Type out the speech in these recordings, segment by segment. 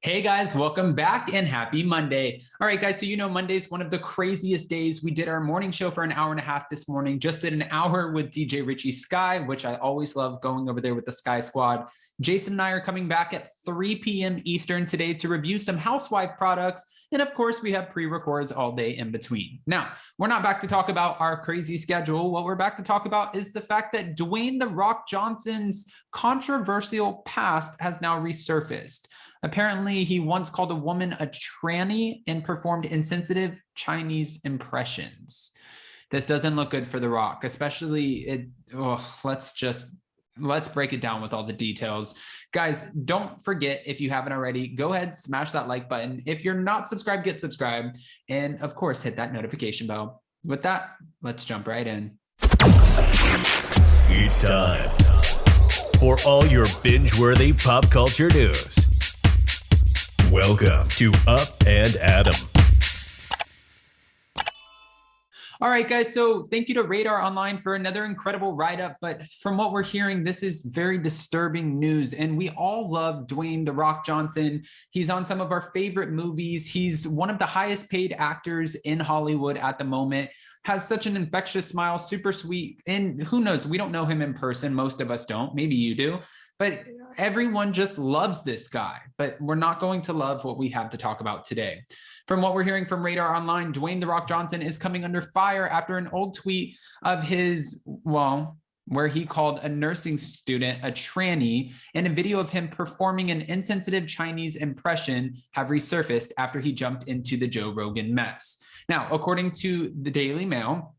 Hey guys, welcome back and happy Monday. All right, guys, so Monday is one of the craziest days. We did our morning show for an hour and a half this morning, just did an hour with DJ Richie Sky, which I always love going over there with the Sky Squad. Jason and I are coming back at 3 p.m. Eastern today to review some housewife products. And of course, we have pre-records all day in between. Now, we're not back to talk about our crazy schedule. What we're back to talk about is the fact that Dwayne "The Rock" Johnson's controversial past has now resurfaced. Apparently, he once called a woman a tranny and performed insensitive Chinese impressions. This doesn't look good for The Rock, especially let's break it down with all the details. Guys, don't forget, if you haven't already, go ahead, smash that like button. If you're not subscribed, get subscribed. And of course, hit that notification bell. With that, let's jump right in. It's time for all your binge-worthy pop culture news. Welcome to Up and Adam. All right, guys, so thank you to Radar Online for another incredible write-up, but from what we're hearing, this is very disturbing news, and we all love Dwayne "The Rock" Johnson. He's on some of our favorite movies. He's one of the highest paid actors in Hollywood at the moment, has such an infectious smile, super sweet, and who knows, we don't know him in person. Most of us don't, maybe you do, but everyone just loves this guy, but we're not going to love what we have to talk about today. From what we're hearing from Radar Online, Dwayne "The Rock" Johnson is coming under fire after an old tweet of his, where he called a nursing student a tranny, and a video of him performing an insensitive Chinese impression have resurfaced after he jumped into the Joe Rogan mess. Now, according to the Daily Mail,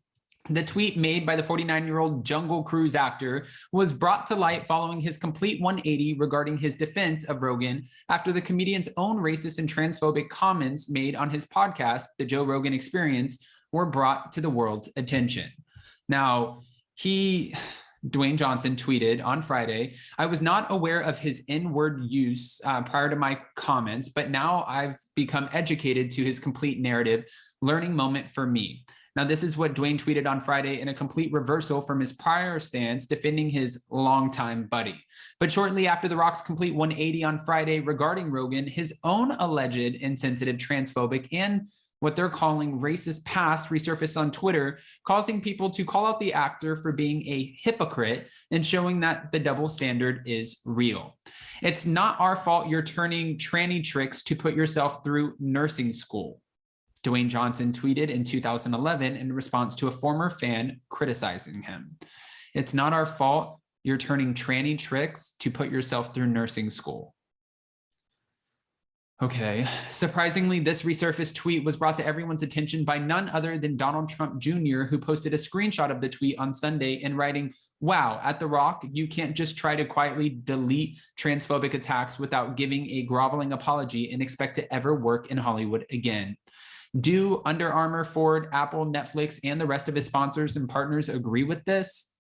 the tweet made by the 49-year-old Jungle Cruise actor was brought to light following his complete 180 regarding his defense of Rogan after the comedian's own racist and transphobic comments made on his podcast, The Joe Rogan Experience, were brought to the world's attention. Now, Dwayne Johnson tweeted on Friday, "I was not aware of his N-word use prior to my comments, but now I've become educated to his complete narrative. Learning moment for me." Now, this is what Dwayne tweeted on Friday in a complete reversal from his prior stance defending his longtime buddy. But shortly after The Rock's complete 180 on Friday regarding Rogan, his own alleged insensitive, transphobic, and what they're calling racist past resurfaced on Twitter, causing people to call out the actor for being a hypocrite and showing that the double standard is real. "It's not our fault you're turning tranny tricks to put yourself through nursing school," Dwayne Johnson tweeted in 2011 in response to a former fan criticizing him. "It's not our fault you're turning tranny tricks to put yourself through nursing school." Okay, surprisingly, this resurfaced tweet was brought to everyone's attention by none other than Donald Trump Jr., who posted a screenshot of the tweet on Sunday and writing, "Wow, at The Rock, you can't just try to quietly delete transphobic attacks without giving a groveling apology and expect to ever work in Hollywood again. Do Under Armour, Ford, Apple, Netflix, and the rest of his sponsors and partners agree with this?"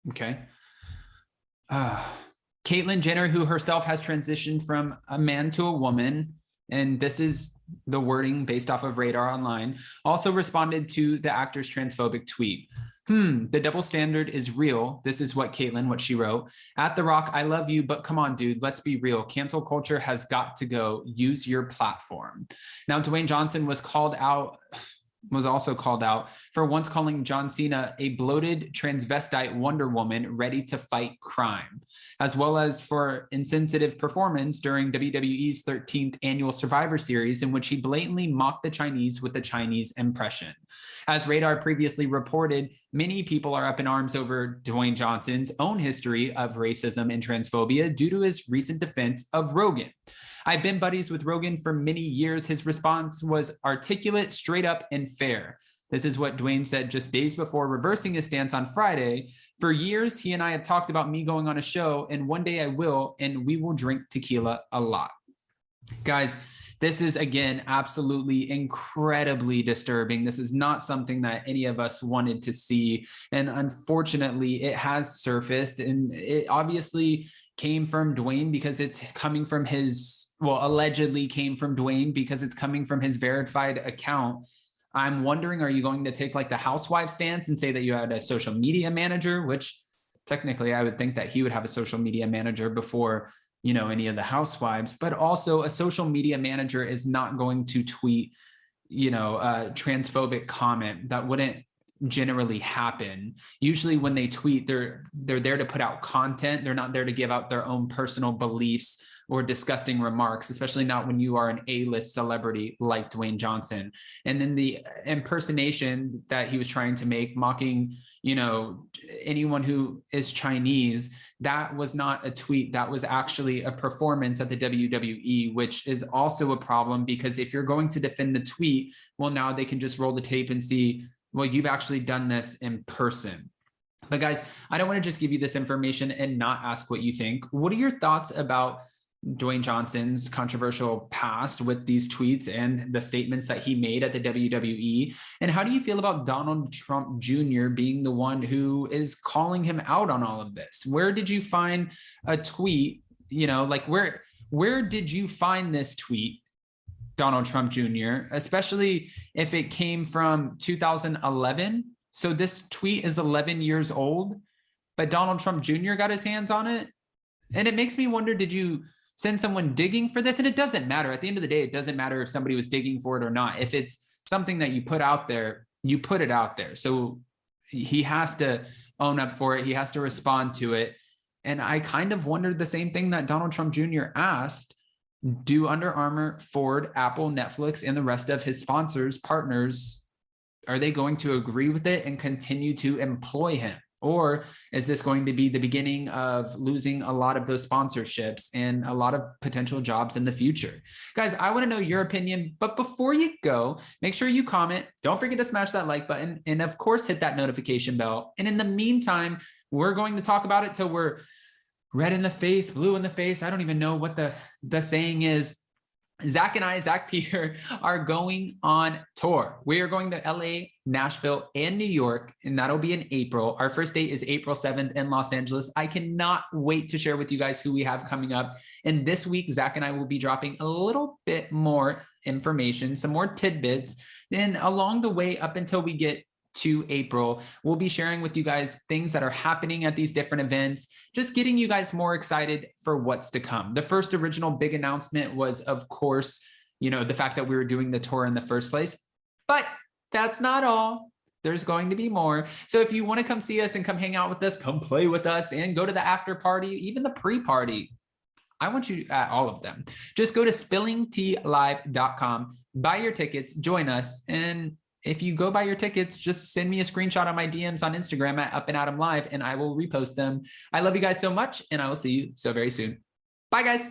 Okay. Caitlyn Jenner, who herself has transitioned from a man to a woman, and this is the wording based off of Radar Online, also responded to the actor's transphobic tweet. "The double standard is real." This is what she wrote. "At The Rock, I love you, but come on, dude, let's be real. Cancel culture has got to go. Use your platform." Now, Dwayne Johnson was also called out for once calling John Cena a bloated transvestite Wonder Woman ready to fight crime, as well as for insensitive performance during WWE's 13th annual Survivor Series, in which he blatantly mocked the Chinese with the Chinese impression. As Radar previously reported, many people are up in arms over Dwayne Johnson's own history of racism and transphobia due to his recent defense of Rogan. "I've been buddies with Rogan for many years." His response was articulate, straight up, and fair. This is what Dwayne said just days before reversing his stance on Friday. "For years, he and I have talked about me going on a show, and one day I will, and we will drink tequila a lot." Guys, this is, again, absolutely incredibly disturbing. This is not something that any of us wanted to see. And unfortunately, it has surfaced, and it obviously came from Dwayne because it's coming from allegedly came from Dwayne because it's coming from his verified account. I'm wondering, are you going to take like the housewife stance and say that you had a social media manager, which technically I would think that he would have a social media manager before any of the housewives, but also a social media manager is not going to tweet, a transphobic comment. That wouldn't generally happen. Usually when they tweet, they're there to put out content. They're not there to give out their own personal beliefs or disgusting remarks, especially not when you are an A-list celebrity like Dwayne Johnson. And then the impersonation that he was trying to make, mocking, anyone who is Chinese, that was not a tweet. That was actually a performance at the WWE, which is also a problem, because if you're going to defend the tweet, well, now they can just roll the tape and see, well, you've actually done this in person. But guys, I don't want to just give you this information and not ask what you think. What are your thoughts about Dwayne Johnson's controversial past with these tweets and the statements that he made at the WWE? And how do you feel about Donald Trump Jr. being the one who is calling him out on all of this? Where did you find a tweet, where did you find this tweet, Donald Trump Jr., especially if it came from 2011? So this tweet is 11 years old, but Donald Trump Jr. got his hands on it. And it makes me wonder, did you send someone digging for this? And it doesn't matter. At the end of the day, it doesn't matter if somebody was digging for it or not. If it's something that you put out there, you put it out there. So he has to own up for it. He has to respond to it. And I kind of wondered the same thing that Donald Trump Jr. asked. Do Under Armour, Ford, Apple, Netflix, and the rest of his sponsors, partners, are they going to agree with it and continue to employ him? Or is this going to be the beginning of losing a lot of those sponsorships and a lot of potential jobs in the future? Guys, I want to know your opinion, but before you go, make sure you comment. Don't forget to smash that like button, and of course, hit that notification bell. And in the meantime, we're going to talk about it till we're red in the face, blue in the face. I don't even know what the saying is. Zach Peter are going on tour. We are going to LA, Nashville, and New York, and that'll be in April. Our first date is April 7th in Los Angeles. I cannot wait to share with you guys who we have coming up. And this week, Zach and I will be dropping a little bit more information, some more tidbits. Then along the way, up until we get to April, we'll be sharing with you guys things that are happening at these different events, just getting you guys more excited for what's to come. The first original big announcement was, of course, the fact that we were doing the tour in the first place, but that's not all. There's going to be more. So if you want to come see us and come hang out with us, come play with us and go to the after party, even the pre-party, I want you at all of them. Just go to spillingtealive.com, buy your tickets, join us, and if you go buy your tickets, just send me a screenshot on my DMs on Instagram at Up and Adam Live, and I will repost them. I love you guys so much, and I will see you so very soon. Bye, guys.